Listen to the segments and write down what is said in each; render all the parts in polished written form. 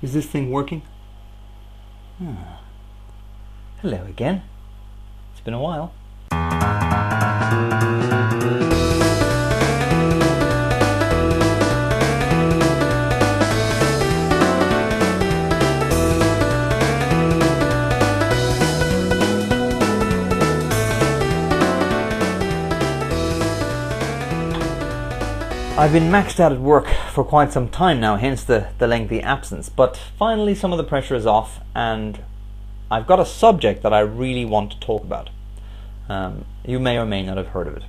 Is this thing working? Hello again. It's been a while. I've been maxed out at work for quite some time now, hence the lengthy absence, but finally some of the pressure is off and I've got a subject that I really want to talk about. You may or may not have heard of it.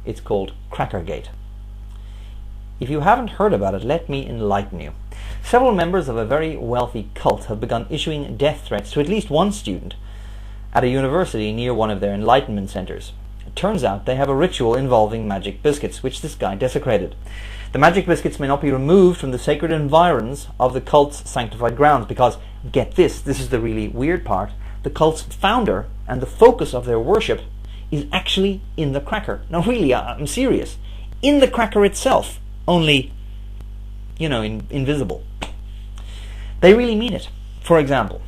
It's called CrackerGate. If you haven't heard about it, let me enlighten you. Several members of a very wealthy cult have begun issuing death threats to at least one student at a university near one of their enlightenment centers. It turns out they have a ritual involving magic biscuits, which this guy desecrated. The magic biscuits may not be removed from the sacred environs of the cult's sanctified grounds because, get this is the really weird part, the cult's founder and the focus of their worship is actually in the cracker. Now really, I'm serious. In the cracker itself, only, invisible. They really mean it. For example,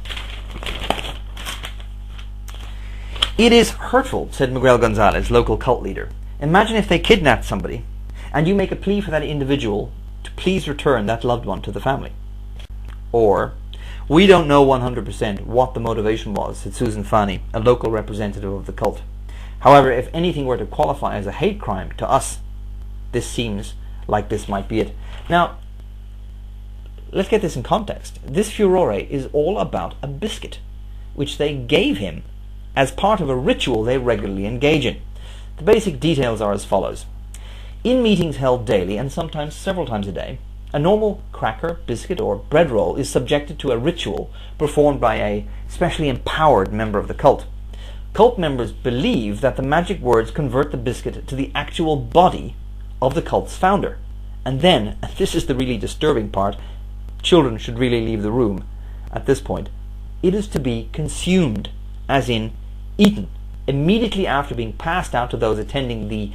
"It is hurtful," said Miguel Gonzalez, local cult leader. "Imagine if they kidnapped somebody and you make a plea for that individual to please return that loved one to the family." Or, "We don't know 100% what the motivation was," said Susan Fani, a local representative of the cult. "However, if anything were to qualify as a hate crime to us, this seems like this might be it." Now, let's get this in context. This furore is all about a biscuit, which they gave him as part of a ritual they regularly engage in. The basic details are as follows. In meetings held daily, and sometimes several times a day, a normal cracker, biscuit, or bread roll is subjected to a ritual performed by a specially empowered member of the cult. Cult members believe that the magic words convert the biscuit to the actual body of the cult's founder. And then, and this is the really disturbing part, children should really leave the room at this point, it is to be consumed, as in eaten, immediately after being passed out to those attending the,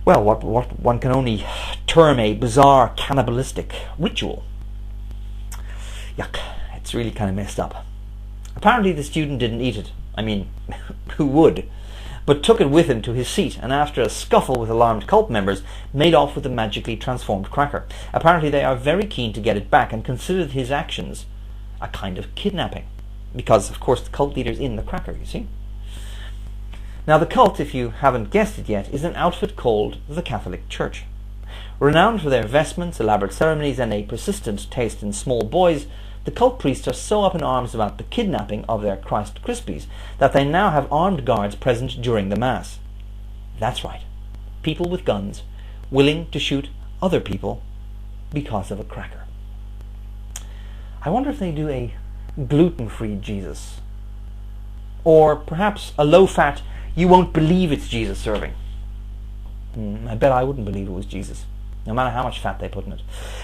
well, what one can only term a bizarre cannibalistic ritual. Yuck, it's really kind of messed up. Apparently the student didn't eat it. I mean, who would? But took it with him to his seat and after a scuffle with alarmed cult members, made off with the magically transformed cracker. Apparently they are very keen to get it back and considered his actions a kind of kidnapping. Because, of course, the cult leader's in the cracker, you see. Now, the cult, if you haven't guessed it yet, is an outfit called the Catholic Church. Renowned for their vestments, elaborate ceremonies, and a persistent taste in small boys, the cult priests are so up in arms about the kidnapping of their Christ Krispies that they now have armed guards present during the Mass. That's right. People with guns, willing to shoot other people because of a cracker. I wonder if they do a gluten-free Jesus, or perhaps a low-fat, you won't believe it's Jesus serving. I bet I wouldn't believe it was Jesus, no matter how much fat they put in it.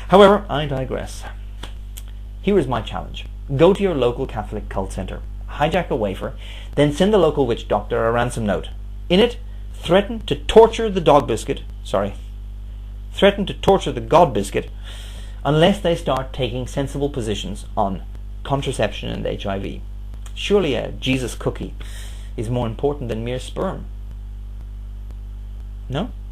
However, I digress. Here is my challenge. Go to your local Catholic cult center, hijack a wafer, then send the local witch doctor a ransom note. In it, threaten to torture the God biscuit, unless they start taking sensible positions on contraception and HIV. Surely a Jesus cookie is more important than mere sperm. No?